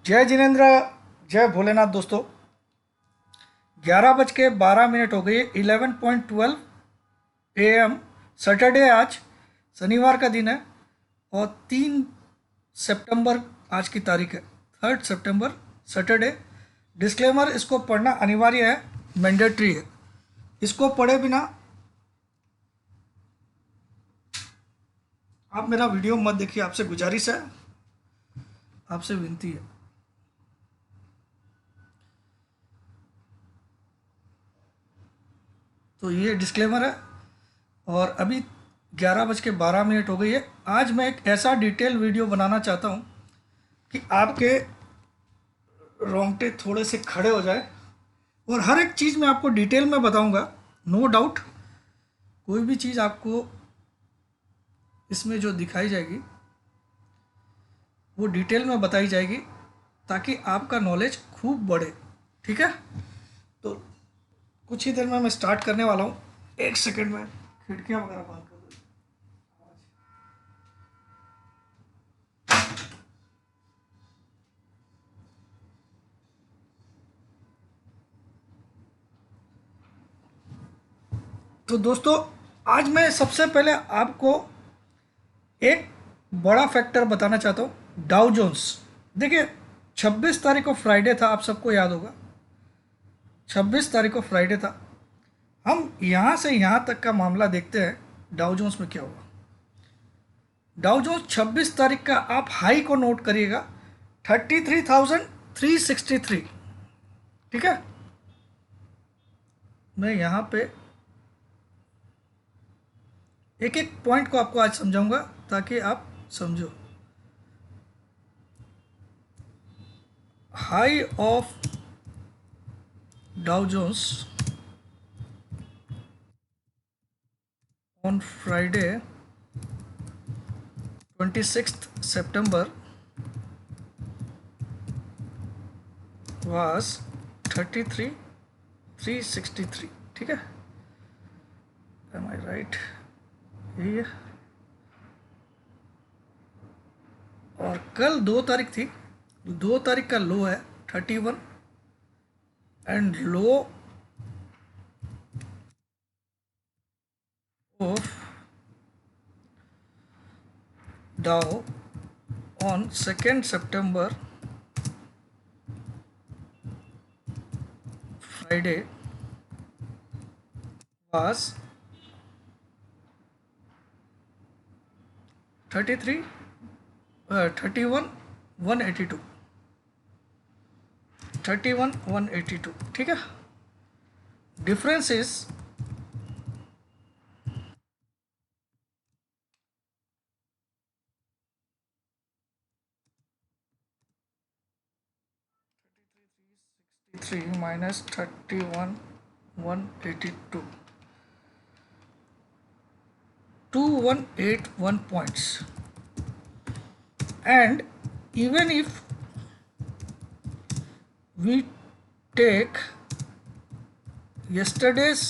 जय जिनेन्द्र, जय भोलेनाथ। दोस्तों 11:12 हो गई, 11:12 AM। सैटरडे आज, शनिवार का दिन है और 3 सितंबर आज की तारीख है। 3 सितंबर, सैटरडे। डिस्क्लेमर इसको पढ़ना अनिवार्य है, मैंडेटरी है। इसको पढ़े बिना आप मेरा वीडियो मत देखिए, आपसे गुजारिश है, आपसे विनती है। तो ये डिस्क्लेमर है। और अभी 11:12 हो गई है। आज मैं एक ऐसा डिटेल वीडियो बनाना चाहता हूँ कि आपके रोंगटे थोड़े से खड़े हो जाए और हर एक चीज़ मैं आपको डिटेल में बताऊंगा। नो डाउट कोई भी चीज़ आपको इसमें जो दिखाई जाएगी वो डिटेल में बताई जाएगी ताकि आपका नॉलेज खूब बढ़े। ठीक है, तो कुछ ही देर में मैं स्टार्ट करने वाला हूँ। 1 सेकंड में खिड़कियाँ वगैरह बंद कर दो। तो दोस्तों आज मैं सबसे पहले आपको एक बड़ा फैक्टर बताना चाहता हूँ, डाउ जोन्स। देखिए 26 तारीख को फ्राइडे था, आप सबको याद होगा। 26 तारीख को फ्राइडे था। हम यहाँ से यहाँ तक का मामला देखते हैं, डाउ जोन्स में क्या हुआ। डाउ जोन्स 26 तारीख का आप हाई को नोट करिएगा, 33,363। ठीक है, मैं यहाँ पे एक एक पॉइंट को आपको आज समझाऊंगा ताकि आप समझो। High of Dow Jones on Friday 26th September was 33,363। ठीक है, एम आई राइट? यही है। और कल 2 तारीख थी, 2 तारीख का लो है 31 एंड लो ऑफ डाउ on 2nd September Friday was 31,182। 31,182। ठीक है, difference is 3 minus 31,182, 2181 points. And even if we take yesterday's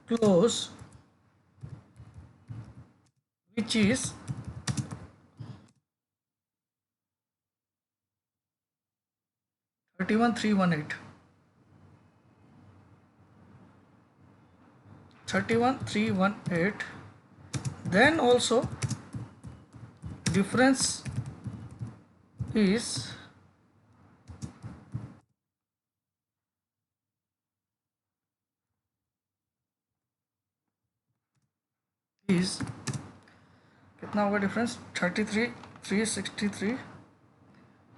close, which is 31,318, 31,318, then also difference is कितना होगा डिफरेंस? 33,363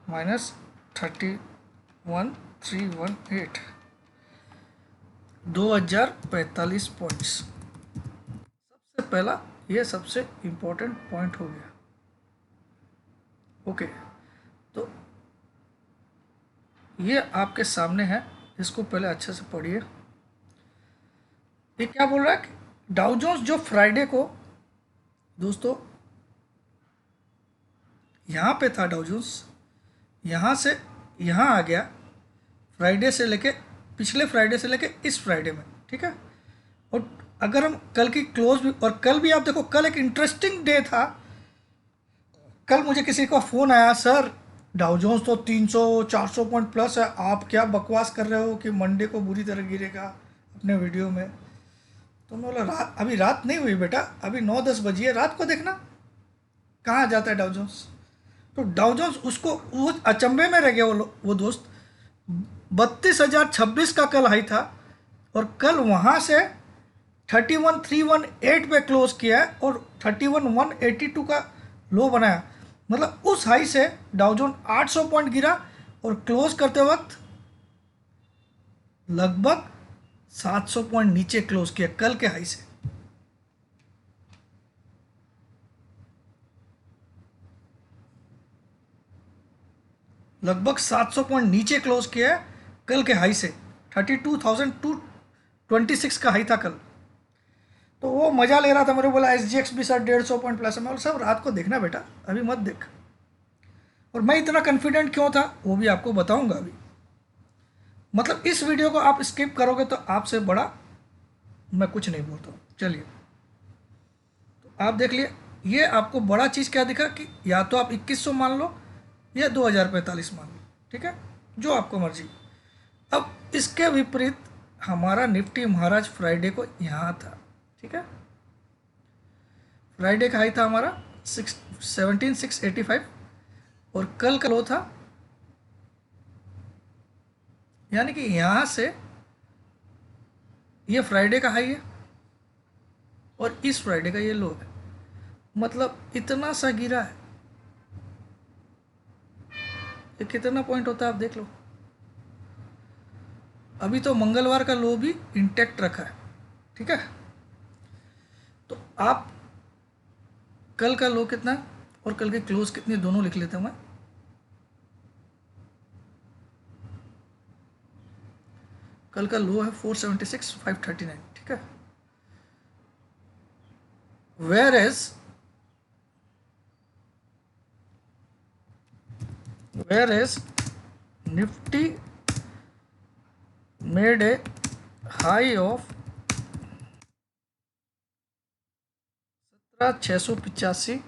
minus 31,318, 2,045 points. सबसे पहला ये सबसे इम्पोर्टेंट पॉइंट हो गया। ओके, तो ये आपके सामने है, इसको पहले अच्छे से पढ़िए। ये क्या बोल रहा है कि डाउ जोन्स जो फ्राइडे को दोस्तों यहाँ पे था, डाउ जोन्स यहाँ से यहाँ आ गया, फ्राइडे से लेके पिछले फ्राइडे से लेके इस फ्राइडे में। ठीक है, और अगर हम कल की क्लोज भी, और कल भी आप देखो, कल एक इंटरेस्टिंग डे था। कल मुझे किसी का फ़ोन आया, सर डाउ जोन्स तो 300-400 पॉइंट प्लस है। आप क्या बकवास कर रहे हो कि मंडे को बुरी तरह गिरेगा अपने वीडियो में। तो मैं बोला रात, अभी रात नहीं हुई बेटा, अभी 9-10 बजी है, रात को देखना कहाँ जाता है डाउ जोन्स। तो डाउ जोन्स उसको वो अचंभे में रह गया वो दोस्त। 32,026 का कल हाई था और कल वहाँ से 31,318 पे क्लोज किया है और 31,182 का लो बनाया। मतलब उस हाई से डाउ जोन 800 पॉइंट गिरा और क्लोज करते वक्त लगभग 700 पॉइंट नीचे क्लोज किया कल के हाई से। लगभग 700 पॉइंट नीचे क्लोज किया है कल के हाई से। 32,226 का हाई था कल। तो वो मजा ले रहा था, मेरे को बोला SGX भी सर 150 पॉइंट प्लस है। मैं बोला सब रात को देखना बेटा, अभी मत देख। और मैं इतना कॉन्फिडेंट क्यों था वो भी आपको बताऊंगा अभी। मतलब इस वीडियो को आप स्किप करोगे तो आपसे बड़ा मैं कुछ नहीं बोलता हूँ। चलिए, तो आप देख लिए, ये आपको बड़ा चीज़ क्या दिखा कि या तो आप 2100 मान लो या 2045 मान लो, ठीक है, जो आपको मर्जी। अब इसके विपरीत हमारा निफ्टी महाराज फ्राइडे को यहाँ था, ठीक है। फ्राइडे का हाई था हमारा 17,685 और कल का लो था, यानी कि यहाँ से ये फ्राइडे का हाई है और इस फ्राइडे का ये लो है। मतलब इतना सा गिरा है, ये कितना पॉइंट होता है आप देख लो। अभी तो मंगलवार का लो भी इंटैक्ट रखा है, ठीक है। तो आप कल का लो कितना और कल की क्लोज कितनी दोनों लिख लेता हूं मैं। कल का लो है 476,539, ठीक है। whereas Nifty made a high of 17,685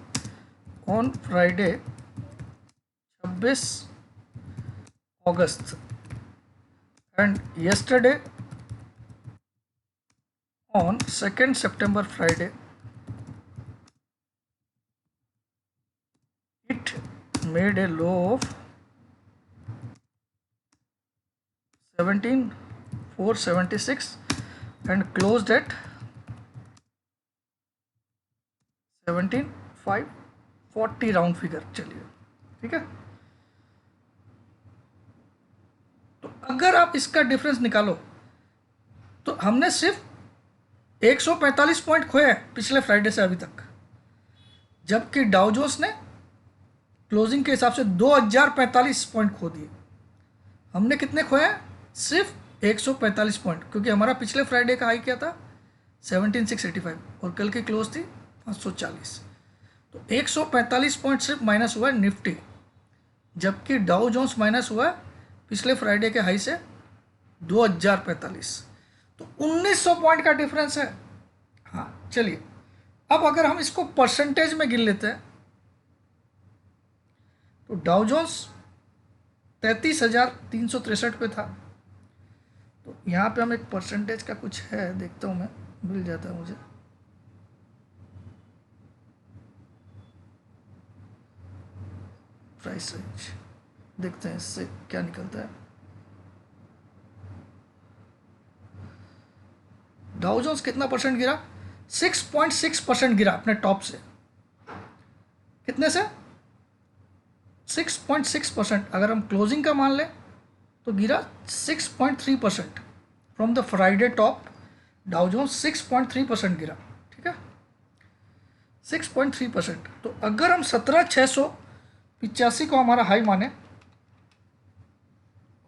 on Friday 26 August and yesterday on 2nd September Friday it made a low of 17,476 and closed at 17,540 round figure. चलिए, ठीक है। तो अगर आप इसका डिफरेंस निकालो तो हमने सिर्फ 145 पॉइंट खोए पिछले फ्राइडे से अभी तक, जबकि डाउ जोन्स ने क्लोजिंग के हिसाब से 2,045 पॉइंट खो दिए। हमने कितने खोए हैं? सिर्फ 145 पॉइंट, क्योंकि हमारा पिछले फ्राइडे का हाई क्या था 17,685 और कल की क्लोज थी 540। तो 145 पॉइंट सिर्फ माइनस हुआ है निफ्टी, जबकि डाउ जोन्स माइनस हुआ है पिछले फ्राइडे के हाई से 2,045। तो 1,900 पॉइंट का डिफरेंस है। हाँ चलिए, अब अगर हम इसको परसेंटेज में गिन लेते हैं तो डाउ जोन्स 33,363 पे था। तो यहाँ पे हम एक परसेंटेज का कुछ है, देखता हूँ मैं, मिल जाता है मुझे। प्राइस रेंज देखते हैं इससे क्या निकलता है। डाउ जोन्स कितना परसेंट गिरा? 6.6% गिरा अपने टॉप से। कितने से? 6.6%। अगर हम क्लोजिंग का मान लें तो गिरा 6.3%। From the Friday top Dow Jones 6.3% गिरा, ठीक है, 6.3%। तो अगर हम 17,685 को हमारा हाई माने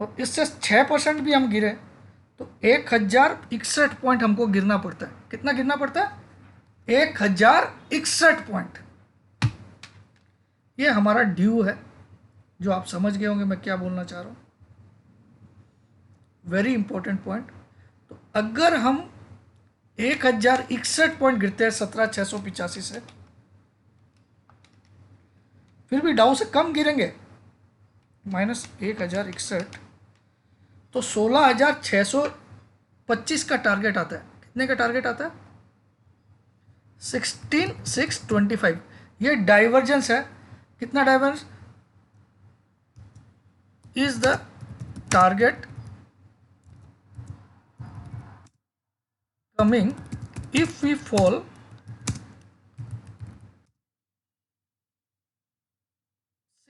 और इससे 6% भी हम गिरे तो 1,061 पॉइंट हमको गिरना पड़ता है। कितना गिरना पड़ता है? 1,061 पॉइंट। ये हमारा ड्यू है, जो आप समझ गए होंगे मैं क्या बोलना चाह रहा हूँ। Very important point. तो अगर हम 1,061 पॉइंट गिरते हैं 17,685 से, फिर भी डाउ से कम गिरेंगे -1061, तो 16,625 का टारगेट आता है। कितने का टारगेट आता है? 16,625। ये डाइवर्जेंस है। कितना divergence? Is the target coming if we fall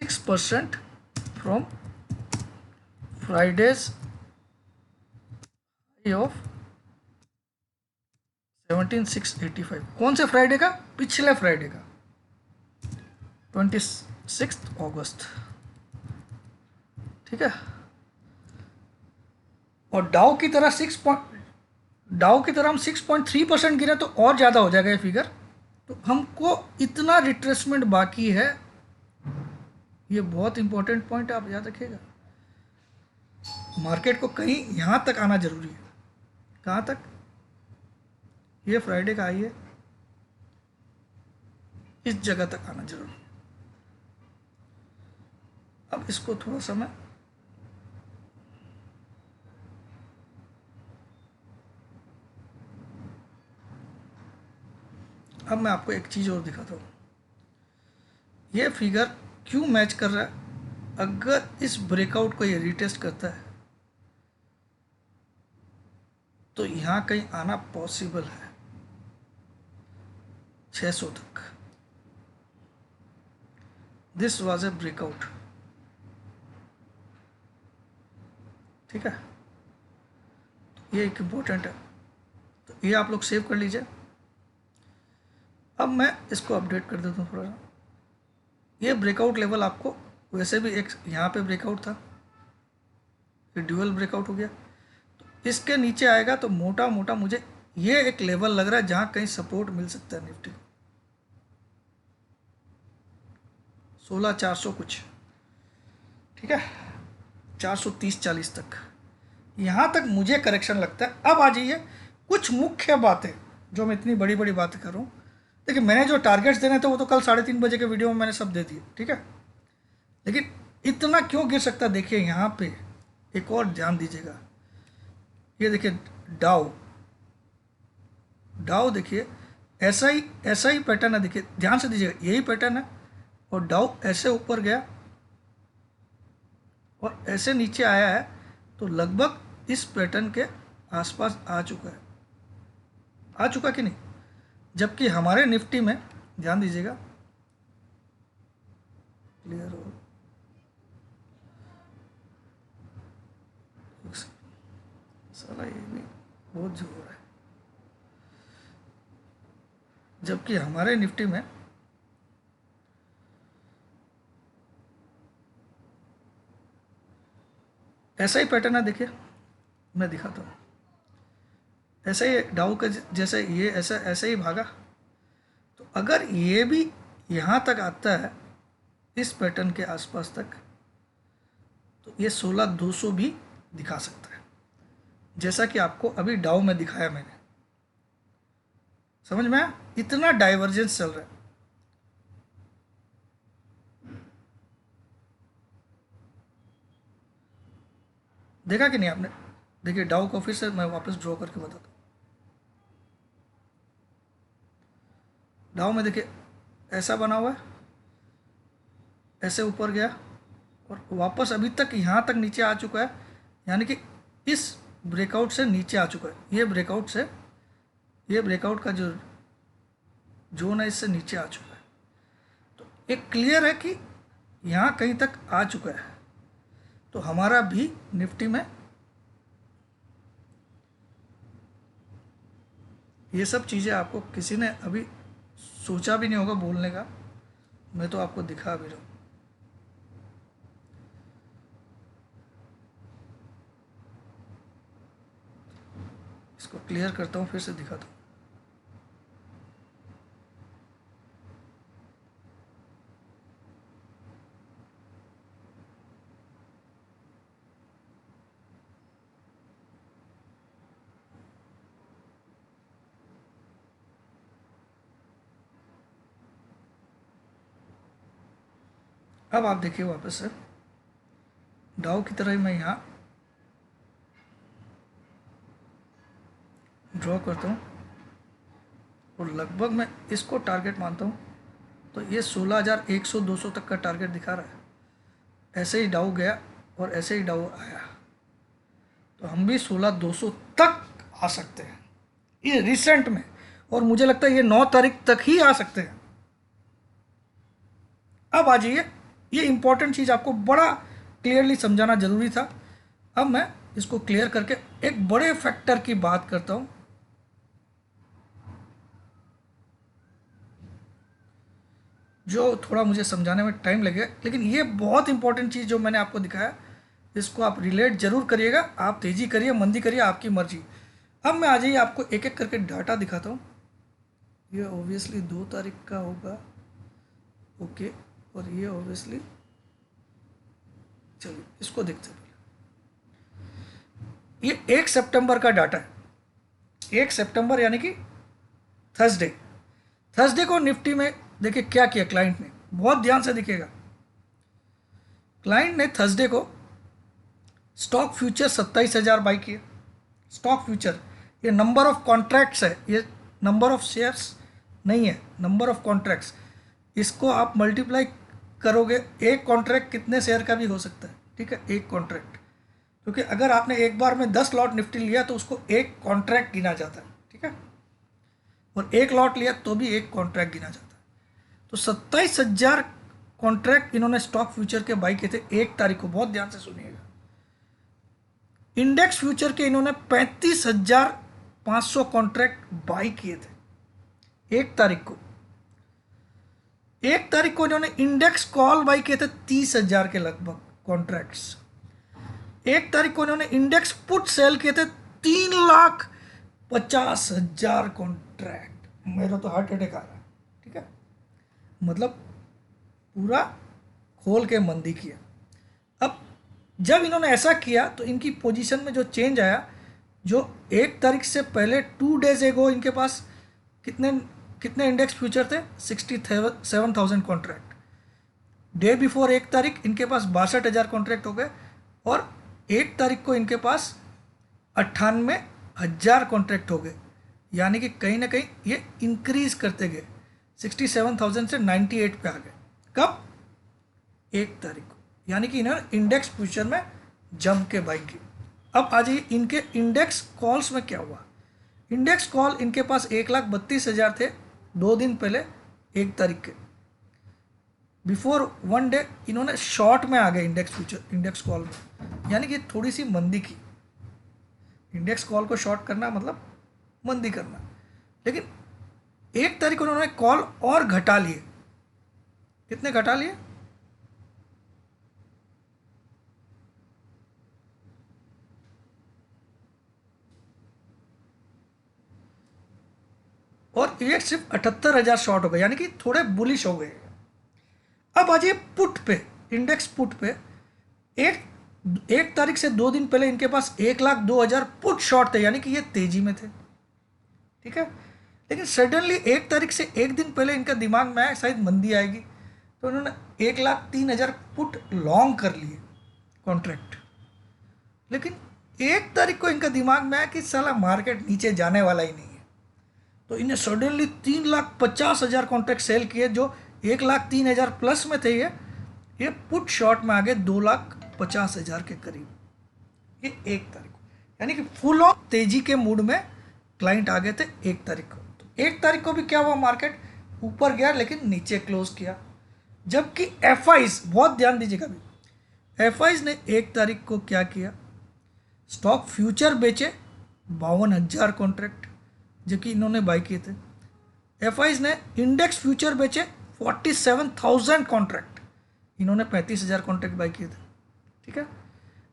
6% from Friday's high of 17,685। कौन से फ्राइडे का? पिछले फ्राइडे का, 26 अगस्त। ठीक है। और डाउ की तरह हम 6.3% गिरे तो और ज़्यादा हो जाएगा ये फिगर। तो हमको इतना रिट्रेसमेंट बाकी है। ये बहुत इंपॉर्टेंट पॉइंट आप याद रखिएगा। मार्केट को कहीं यहाँ तक आना जरूरी है। कहाँ तक? ये फ्राइडे का आई है, इस जगह तक आना जरूरी है। अब इसको थोड़ा सा मैं अब मैं आपको एक चीज़ और दिखाता हूँ। ये फिगर क्यों मैच कर रहा है? अगर इस ब्रेकआउट को ये रिटेस्ट करता है तो यहाँ कहीं आना पॉसिबल है 600 तक। This was a breakout. ठीक है, ये एक इम्पोर्टेंट है, तो ये आप लोग सेव कर लीजिए। अब मैं इसको अपडेट कर देता हूँ थोड़ा सा। ये ब्रेकआउट लेवल आपको वैसे भी एक यहाँ पे ब्रेकआउट था, ये ड्यूअल ब्रेकआउट हो गया, तो इसके नीचे आएगा तो मोटा मोटा मुझे ये एक लेवल लग रहा है जहाँ कहीं सपोर्ट मिल सकता है निफ्टी को। 16,400 कुछ। ठीक है, 430-40 तक, यहाँ तक मुझे करेक्शन लगता है। अब आ जाइए कुछ मुख्य बातें जो मैं इतनी बड़ी बड़ी बातें कर रहा हूँ। देखिए, मैंने जो टारगेट्स देने थे वो तो कल 3:30 बजे के वीडियो में मैंने सब दे दिए। ठीक है, लेकिन इतना क्यों गिर सकता है? देखिए यहाँ पे एक और ध्यान दीजिएगा। ये देखिए डाउ, डाउ देखिए ऐसा ही पैटर्न है। देखिए ध्यान से दीजिएगा, यही पैटर्न है। और डाउ ऐसे ऊपर गया और ऐसे नीचे आया है, तो लगभग इस पैटर्न के आसपास आ चुका है। आ चुका कि नहीं? जबकि हमारे निफ्टी में ध्यान दीजिएगा, क्लियर हो, साला ये भी बहुत जोर है। जबकि हमारे निफ्टी में ऐसा ही पैटर्न है। देखिए मैं दिखाता हूँ, ऐसे ही डाउ के जैसे ये ऐसे ही भागा। तो अगर ये भी यहाँ तक आता है इस पैटर्न के आसपास तक, तो ये 16,200 भी दिखा सकता है, जैसा कि आपको अभी डाउ में दिखाया मैंने। समझ में आया? इतना डाइवर्जेंस चल रहा है। देखा कि नहीं आपने? देखिए डाउ को फिर से मैं वापस ड्रॉ करके बताता हूँ। डाउ में देखिए ऐसा बना हुआ है, ऐसे ऊपर गया और वापस अभी तक यहाँ तक नीचे आ चुका है, यानी कि इस ब्रेकआउट से नीचे आ चुका है। ये ब्रेकआउट का जो जोन है इससे नीचे आ चुका है। तो एक क्लियर है कि यहाँ कहीं तक आ चुका है। तो हमारा भी निफ्टी में ये सब चीज़ें आपको किसी ने अभी सोचा भी नहीं होगा बोलने का, मैं तो आपको दिखा भी रहा हूँ। इसको क्लियर करता हूँ, फिर से दिखाता हूँ। अब आप देखिए वापस से, डाउ की तरह ही मैं यहाँ ड्रॉ करता हूँ और लगभग मैं इसको टारगेट मानता हूँ। तो ये 16,100-200 तक का टारगेट दिखा रहा है। ऐसे ही डाउ गया और ऐसे ही डाउ आया, तो हम भी 16,200 तक आ सकते हैं ये रिसेंट में, और मुझे लगता है ये 9 तारीख तक ही आ सकते हैं। अब आ जाइए, ये इंपॉर्टेंट चीज़ आपको बड़ा क्लियरली समझाना जरूरी था। अब मैं इसको क्लियर करके एक बड़े फैक्टर की बात करता हूँ, जो थोड़ा मुझे समझाने में टाइम लगेगा, लेकिन ये बहुत इंपॉर्टेंट चीज़ जो मैंने आपको दिखाया, इसको आप रिलेट जरूर करिएगा। आप तेज़ी करिए, मंदी करिए, आपकी मर्जी। अब मैं आ जाइए आपको एक एक करके डाटा दिखाता हूँ। ये ऑब्वियसली 2 तारीख का होगा, ओके, और ये ऑब्वियसली, चलिए इसको देखते हैं। ये 1 सितंबर का डाटा है, 1 सितंबर यानी कि थर्सडे। थर्सडे को निफ्टी में देखिए क्या किया क्लाइंट ने, बहुत ध्यान से दिखेगा। क्लाइंट ने थर्सडे को स्टॉक फ्यूचर 27,000 बाई किए। स्टॉक फ्यूचर ये नंबर ऑफ कॉन्ट्रैक्ट्स है, ये नंबर ऑफ शेयर्स नहीं है, नंबर ऑफ कॉन्ट्रैक्ट्स। इसको आप मल्टीप्लाई करोगे, एक कॉन्ट्रैक्ट कितने शेयर का भी हो सकता है, ठीक है, एक कॉन्ट्रैक्ट, क्योंकि अगर आपने एक बार में 10 लॉट निफ्टी लिया तो उसको एक कॉन्ट्रैक्ट गिना जाता है, ठीक है, और एक लॉट लिया तो भी एक कॉन्ट्रैक्ट गिना जाता है। तो 27,000 कॉन्ट्रैक्ट इन्होंने स्टॉक फ्यूचर के बाई किए थे 1 तारीख को, बहुत ध्यान से सुनिएगा। इंडेक्स फ्यूचर के इन्होंने 35,500 कॉन्ट्रैक्ट बाई किए थे 1 तारीख को। 1 तारीख को इन्होंने इंडेक्स कॉल बाई किए थे 30,000 के लगभग कॉन्ट्रैक्ट्स। 1 तारीख को इन्होंने इंडेक्स पुट सेल किए थे 3,50,000 कॉन्ट्रैक्ट। मेरा तो हार्ट अटैक आ रहा है, ठीक है, मतलब पूरा खोल के मंदी किया। अब जब इन्होंने ऐसा किया तो इनकी पोजीशन में जो चेंज आया, जो 1 तारीख से पहले 2 डेज एगो इनके पास कितने कितने इंडेक्स फ्यूचर थे, 67,000 कॉन्ट्रैक्ट। डे बिफोर 1 तारीख इनके पास 62,000 कॉन्ट्रैक्ट हो गए, और 1 तारीख को इनके पास 98,000 कॉन्ट्रैक्ट हो गए। यानी कि कहीं ना कहीं ये इंक्रीज करते गए, 67,000 से 98 पे आ गए। कब? 1 तारीख को। यानी कि इन्होंने इंडेक्स फ्यूचर में जम के बाई की। अब आ जाइए इनके इंडेक्स कॉल्स में क्या हुआ। इंडेक्स कॉल इनके पास 1,32,000 थे 2 दिन पहले 1 तारीख के। बिफोर 1 डे इन्होंने शॉर्ट में आ गए इंडेक्स फ्यूचर, इंडेक्स कॉल में, यानी कि थोड़ी सी मंदी की। इंडेक्स कॉल को शॉर्ट करना मतलब मंदी करना। लेकिन 1 तारीख को उन्होंने कॉल और घटा लिए। कितने घटा लिए? और ये सिर्फ 78,000 शॉर्ट हो गए, यानी कि थोड़े बुलिश हो गए। अब आ जाइए पुट पे, इंडेक्स पुट पे। एक तारीख से 2 दिन पहले इनके पास 1,02,000 पुट शॉर्ट थे, यानी कि ये तेजी में थे, ठीक है। लेकिन सडनली 1 तारीख से 1 दिन पहले इनका दिमाग में आया शायद मंदी आएगी, तो उन्होंने 1,03,000 पुट लॉन्ग कर लिए कॉन्ट्रैक्ट। लेकिन 1 तारीख को इनका दिमाग में आया कि साला मार्केट नीचे जाने वाला ही नहीं है, तो इन्हें सडनली 3,50,000 कॉन्ट्रैक्ट सेल किए, जो 1,03,000 प्लस में थे। ये पुट शॉर्ट में आ गए 2,50,000 के करीब, ये 1 तारीख को। यानी कि फुल ऑन तेजी के मूड में क्लाइंट आ गए थे 1 तारीख को। तो 1 तारीख को भी क्या हुआ, मार्केट ऊपर गया लेकिन नीचे क्लोज किया। जबकि एफआईज, बहुत ध्यान दीजिएगा अभी, एफआईज ने 1 तारीख को क्या किया, स्टॉक फ्यूचर बेचे 52,000 कॉन्ट्रैक्ट, जबकि इन्होंने बाई किए थे। एफआईज ने इंडेक्स फ्यूचर बेचे 47,000 कॉन्ट्रैक्ट, इन्होंने 35,000 कॉन्ट्रैक्ट बाई किए थे, ठीक है।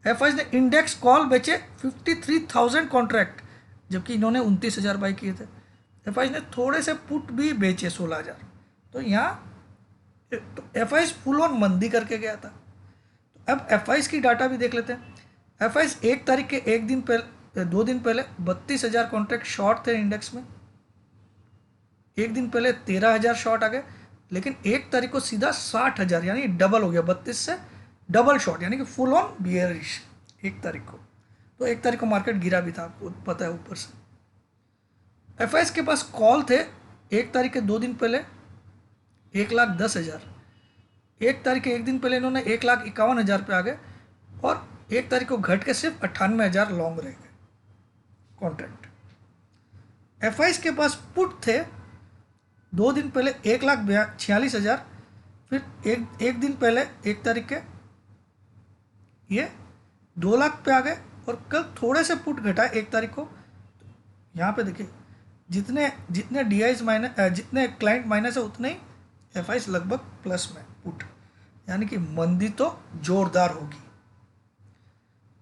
एफआईज ने इंडेक्स कॉल बेचे 53,000 कॉन्ट्रैक्ट, जबकि इन्होंने 29,000 बाई किए थे। एफआईज ने थोड़े से पुट भी बेचे 16,000। तो यहाँ तो एफआईज फुल ऑन मंदी करके गया था। तो अब एफआईज की डाटा भी देख लेते हैं। एफआईज 1 तारीख के 1 दिन पहले 2 दिन पहले 32,000 कॉन्ट्रैक्ट शॉर्ट थे इंडेक्स में। 1 दिन पहले 13,000 शॉर्ट आ गए, लेकिन 1 तारीख को सीधा 60,000, यानी डबल हो गया, 32 से डबल शॉर्ट, यानी कि फुल ऑन बियरिश 1 तारीख को। तो 1 तारीख को मार्केट गिरा भी था, आपको पता है ऊपर से। एफआईएस के पास कॉल थे 1 तारीख के 2 दिन पहले 1,10,000, 1 तारीख के 1 दिन पहले इन्होंने 1,51,000 पे आ गए, और 1 तारीख को घट के सिर्फ 98,000 लॉन्ग रह गए कॉन्ट्रैक्ट। एफआईएस के पास पुट थे 2 दिन पहले 1,46,000, फिर एक दिन पहले 1 तारीख के ये 2 लाख पे आ गए, और कल थोड़े से पुट घटा 1 तारीख को। यहाँ पे देखिए जितने जितने डीआईज माइनस जितने क्लाइंट माइनस है उतने ही एफआईएस लगभग प्लस में पुट, यानी कि मंदी तो जोरदार होगी।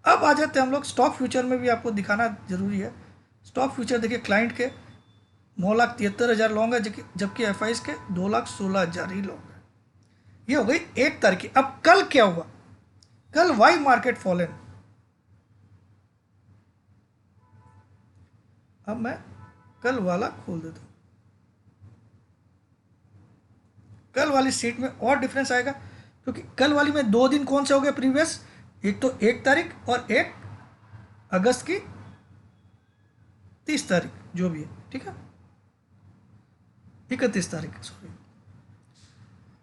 अब आ जाते हैं हम लोग स्टॉक फ्यूचर में, भी आपको दिखाना जरूरी है। स्टॉक फ्यूचर देखिए क्लाइंट के 9,73,000 लॉन्ग है, जबकि एफआईएस के 2,16,000 ही लॉन्ग है। ये हो गई 1 तारीख की। अब कल क्या हुआ? कल वाई मार्केट फॉलन। अब मैं कल वाला खोल देता हूं, कल वाली सीट में और डिफरेंस आएगा, क्योंकि कल वाली में 2 दिन कौन से हो गए प्रीवियस, एक तो 1 तारीख और एक अगस्त की 30 तारीख जो भी है, ठीक है, 31 तारीख सॉरी।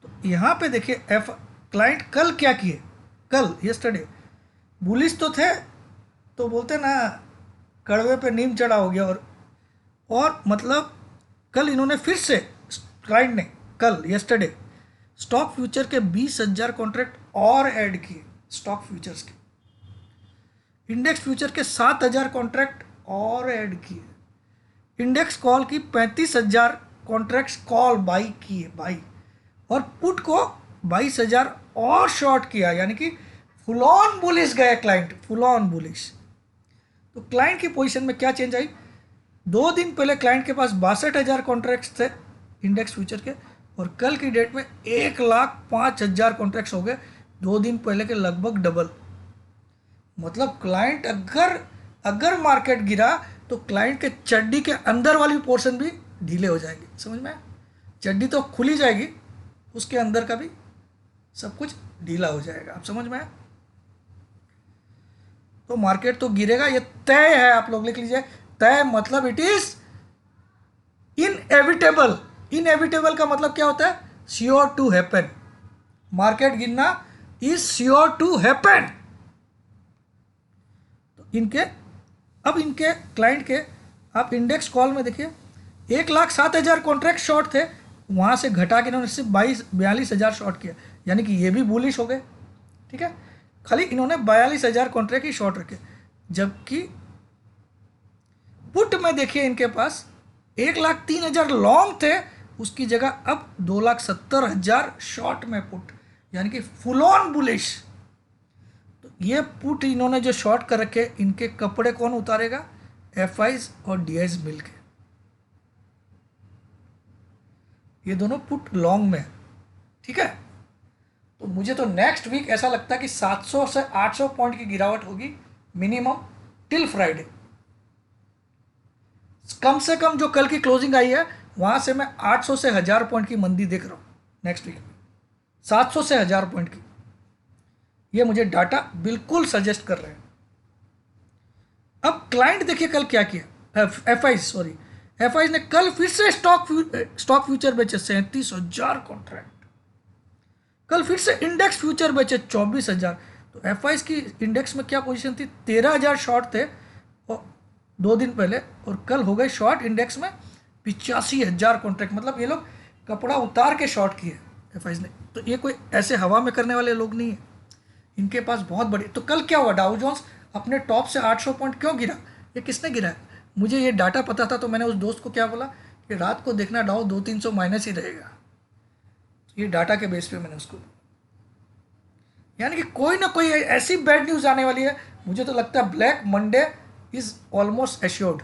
तो यहाँ पे देखिए क्लाइंट कल क्या किए, कल यस्टरडे बुलिश तो थे, तो बोलते ना कड़वे पे नीम चढ़ा हो गया, और मतलब कल इन्होंने फिर से क्लाइंट ने कल यस्टरडे स्टॉक फ्यूचर के 20,000 कॉन्ट्रैक्ट और ऐड किए स्टॉक फ्यूचर्स के, इंडेक्स फ्यूचर के 7,000 कॉन्ट्रैक्ट और ऐड किए, इंडेक्स कॉल की 35,000 कॉन्ट्रैक्ट्स कॉल बाई किए बाई, और पुट को 22,000 और शॉर्ट किया, यानी कि फुल ऑन बुलिश गए क्लाइंट, फुल ऑन बुलिश। तो क्लाइंट की पोजीशन में क्या चेंज आई? 2 दिन पहले क्लाइंट के पास 62,000 कॉन्ट्रैक्ट्स थे इंडेक्स फ्यूचर के, और कल की डेट में 1,05,000 कॉन्ट्रैक्ट्स हो गए, 2 दिन पहले के लगभग डबल। मतलब क्लाइंट अगर मार्केट गिरा तो क्लाइंट के चड्डी के अंदर वाली पोर्शन भी ढीले हो जाएंगे, समझ में? चड्डी तो खुली जाएगी, उसके अंदर का भी सब कुछ ढीला हो जाएगा, आप समझ में? तो मार्केट तो गिरेगा, ये तय है, आप लोग लिख लीजिए, तय मतलब इट इज इनएविटेबल। इनएविटेबल का मतलब क्या होता है? Sure to happen. मार्केट गिरना इज श्योर टू हैपन। तो इनके क्लाइंट के आप इंडेक्स कॉल में देखिए 1,07,000 कॉन्ट्रैक्ट शॉर्ट थे, वहां से घटा के इन्होंने सिर्फ 42,000 शॉर्ट किया, यानी कि ये भी बुलिश हो गए, ठीक है। खाली इन्होंने 42,000 कॉन्ट्रैक्ट ही शॉर्ट रखे, जबकि पुट में देखिए इनके पास 1,03,000 लॉन्ग थे, उसकी जगह अब 2,70,000 शॉर्ट में पुट, यानी कि फुल ऑन बुलिश। तो ये पुट इन्होंने जो शॉर्ट कर रखे, इनके कपड़े कौन उतारेगा? एफआईज और डीआईज मिलके। ये दोनों पुट लॉन्ग में, ठीक है। तो मुझे तो नेक्स्ट वीक ऐसा लगता है कि 700 से 800 पॉइंट की गिरावट होगी मिनिमम टिल फ्राइडे। कम से कम जो कल की क्लोजिंग आई है वहां से मैं 800 से 1000 पॉइंट की मंदी देख रहा हूं नेक्स्ट वीक में, 700 से 1000 पॉइंट की। ये मुझे डाटा बिल्कुल सजेस्ट कर रहे हैं। अब क्लाइंट देखिए कल क्या किया, एफआईज ने कल फिर से स्टॉक फ्यूचर बेचे 37,000 कॉन्ट्रैक्ट, कल फिर से इंडेक्स फ्यूचर बेचे 24,000। तो एफआईज की इंडेक्स में क्या पोजीशन थी? 13,000 शॉर्ट थे और 2 दिन पहले, और कल हो गए शॉर्ट इंडेक्स में 85,000 कॉन्ट्रैक्ट। मतलब ये लोग कपड़ा उतार के शॉर्ट किए एफआईज ने। तो ये कोई ऐसे हवा में करने वाले लोग नहीं है, इनके पास बहुत बड़ी। तो कल क्या हुआ? डाउ जोन्स अपने टॉप से 800 पॉइंट क्यों गिरा? ये किसने गिरा? मुझे ये डाटा पता था, तो मैंने उस दोस्त को क्या बोला कि रात को देखना डाउ 200-300 माइनस ही रहेगा। ये डाटा के बेस पे मैंने उसको, यानी कि कोई ना कोई ऐसी बैड न्यूज़ आने वाली है। मुझे तो लगता है black Monday is almost assured,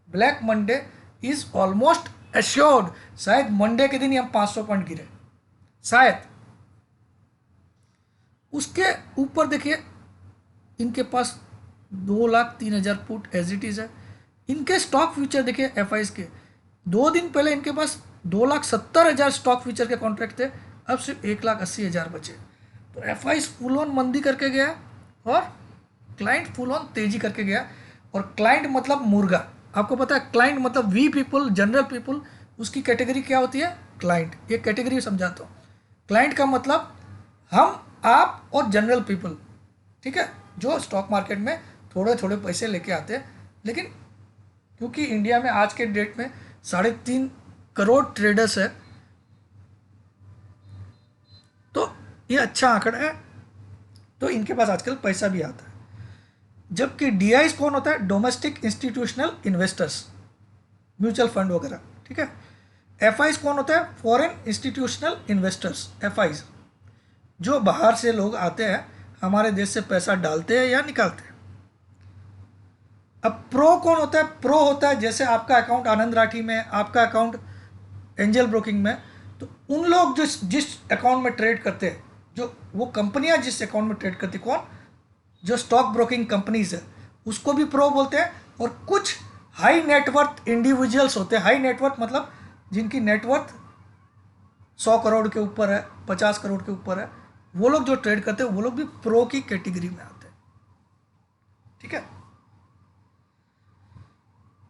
black Monday is almost assured. शायद मंडे के दिन ही हम 500 पॉइंट गिरे, शायद। उसके ऊपर देखिए इनके पास 2,03,000 पुट एज इट इज है। इनके स्टॉक फ्यूचर देखिए एफआईज के, 2 दिन पहले इनके पास 2,70,000 स्टॉक फ्यूचर के कॉन्ट्रैक्ट थे, अब सिर्फ 1,80,000 बचे। तो एफआई फुल ऑन मंदी करके गया और क्लाइंट फुल ऑन तेजी करके गया। और क्लाइंट मतलब मुर्गा, आपको पता है क्लाइंट मतलब वी पीपल, जनरल पीपल, उसकी कैटेगरी क्या होती है क्लाइंट। ये कैटेगरी समझाता हूँ। क्लाइंट का मतलब हम, आप और जनरल पीपल, ठीक है, जो स्टॉक मार्केट में थोड़े थोड़े पैसे लेके आते हैं। लेकिन क्योंकि इंडिया में आज के डेट में 3.5 करोड़ ट्रेडर्स है, तो ये अच्छा आंकड़ा है, तो इनके पास आजकल पैसा भी आता है। जबकि डीआईज कौन होता है, domestic institutional investors, mutual fund वगैरह, ठीक है। एफआईज कौन होता है, फॉरेन इंस्टीट्यूशनल इन्वेस्टर्स, एफआईज, जो बाहर से लोग आते हैं हमारे देश से पैसा डालते हैं या निकालते हैं। अब प्रो कौन होता है, प्रो होता है जैसे आपका अकाउंट आनंद राठी में, आपका अकाउंट एंजल ब्रोकिंग में, तो उन लोग जिस अकाउंट में ट्रेड करते हैं, जो वो कंपनियां जिस अकाउंट में ट्रेड करती, कौन, जो स्टॉक ब्रोकिंग कंपनीज है, उसको भी प्रो बोलते हैं। और कुछ हाई नेटवर्थ इंडिविजुअल्स होते हैं, हाई नेटवर्थ मतलब जिनकी नेटवर्थ 100 करोड़ के ऊपर है, 50 करोड़ के ऊपर है, वो लोग जो ट्रेड करते हैं वो लोग भी प्रो की कैटेगरी में आते हैं, ठीक है।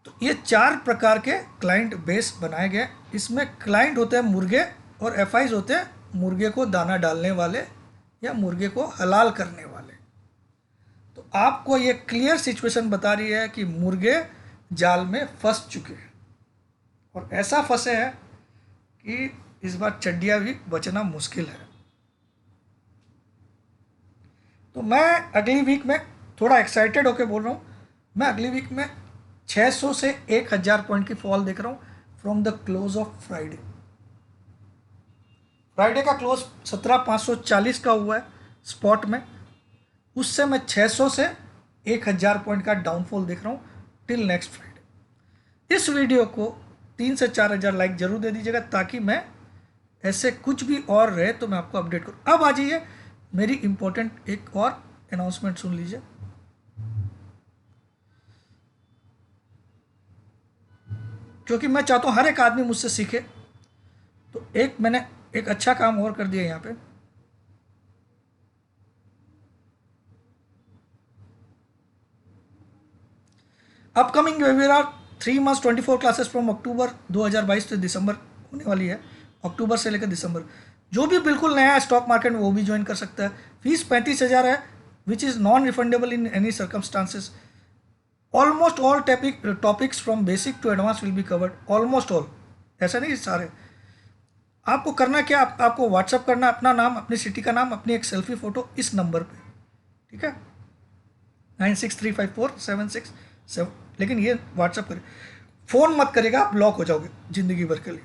तो ये 4 प्रकार के क्लाइंट बेस बनाए गए। इसमें क्लाइंट होते हैं मुर्गे और एफआईज होते हैं मुर्गे को दाना डालने वाले या मुर्गे को हलाल करने वाले। तो आपको ये क्लियर सिचुएशन बता रही है कि मुर्गे जाल में फंस चुके हैं और ऐसा फंसे हैं कि इस बार चड्डियाँ भी बचना मुश्किल है। तो मैं अगली वीक में थोड़ा एक्साइटेड होकर बोल रहा हूँ, मैं अगली वीक में 600 से 1000 पॉइंट की फॉल देख रहा हूँ from the close of Friday. Friday का क्लोज 17,540 का हुआ है स्पॉट में, उससे मैं 600 से 1000 पॉइंट का डाउनफॉल देख रहा हूँ टिल नेक्स्ट फ्राइडे। इस वीडियो को 3 से 4000 लाइक जरूर दे दीजिएगा ताकि मैं ऐसे कुछ भी और रहे तो मैं आपको अपडेट करूँ। अब आ जाइए मेरी इंपॉर्टेंट एक और अनाउंसमेंट सुन लीजिए। क्योंकि मैं चाहता हूँ हर एक आदमी मुझसे सीखे, तो मैंने एक अच्छा काम और कर दिया यहाँ पे। Upcoming webinar 3 months 24 classes from October 2022 से दिसंबर होने वाली है, अक्टूबर से लेकर दिसंबर। जो भी बिल्कुल नया है स्टॉक मार्केट में वो भी ज्वाइन कर सकता है। फीस 35,000 है, which is non refundable in any circumstances. Almost all topics from basic to advance will be covered, almost all, ऐसा नहीं सारे। आपको करना क्या, आपको व्हाट्सअप करना अपना नाम, अपनी सिटी का नाम, अपनी एक सेल्फी फ़ोटो इस नंबर पे, ठीक है, 96354767। लेकिन ये व्हाट्सअप करें, फ़ोन मत करेगा, आप ब्लॉक हो जाओगे ज़िंदगी भर के लिए।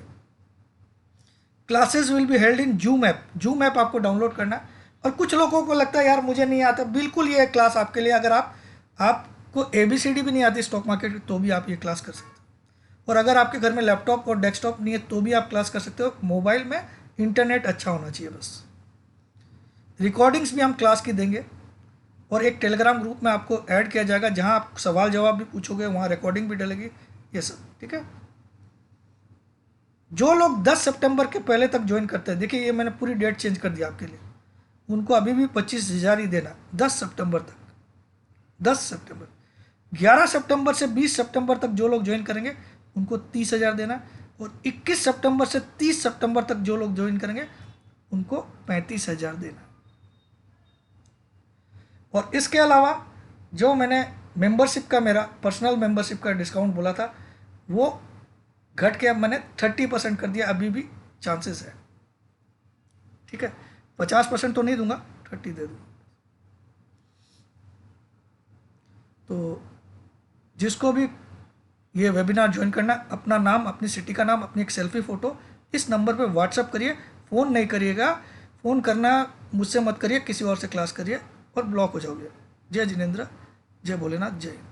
Classes will be held in zoom app, zoom app आपको डाउनलोड करना है। और कुछ लोगों को लगता है यार मुझे नहीं आता, बिल्कुल ये क्लास आपके लिए। अगर आपको ABCD भी नहीं आती स्टॉक मार्केट की तो भी आप ये क्लास कर सकते हो। और अगर आपके घर में लैपटॉप और डेस्कटॉप नहीं है तो भी आप क्लास कर सकते हो। मोबाइल में इंटरनेट अच्छा होना चाहिए बस। रिकॉर्डिंग्स भी हम क्लास की देंगे और एक टेलीग्राम ग्रुप में आपको ऐड किया जाएगा जहां आप सवाल जवाब भी पूछोगे, वहां रिकॉर्डिंग भी डलेगी, ये सब, ठीक है। जो लोग 10 सितंबर के पहले तक ज्वाइन करते हैं, देखिए ये मैंने पूरी डेट चेंज कर दिया आपके लिए, उनको अभी भी 25,000 ही देना 10 सितंबर तक। 10 सितंबर, 11 सितंबर से 20 सितंबर तक जो लोग ज्वाइन करेंगे उनको 30,000 देना, और 21 सितंबर से 30 सितंबर तक जो लोग ज्वाइन करेंगे उनको 35,000 देना। और इसके अलावा जो मैंने मेंबरशिप का, मेरा पर्सनल मेंबरशिप का डिस्काउंट बोला था, वो घट के अब मैंने 30% कर दिया, अभी भी चांसेस है, ठीक है। 50% तो नहीं दूंगा, 30 दे दूंगा। तो जिसको भी ये वेबिनार ज्वाइन करना, अपना नाम, अपनी सिटी का नाम, अपनी एक सेल्फी फ़ोटो इस नंबर पे व्हाट्सअप करिए। फ़ोन नहीं करिएगा, फ़ोन करना मुझसे मत करिए, किसी और से क्लास करिए और ब्लॉक हो जाओगे। जय जिनेंद्र, जय भोलेनाथ, जय हिंद।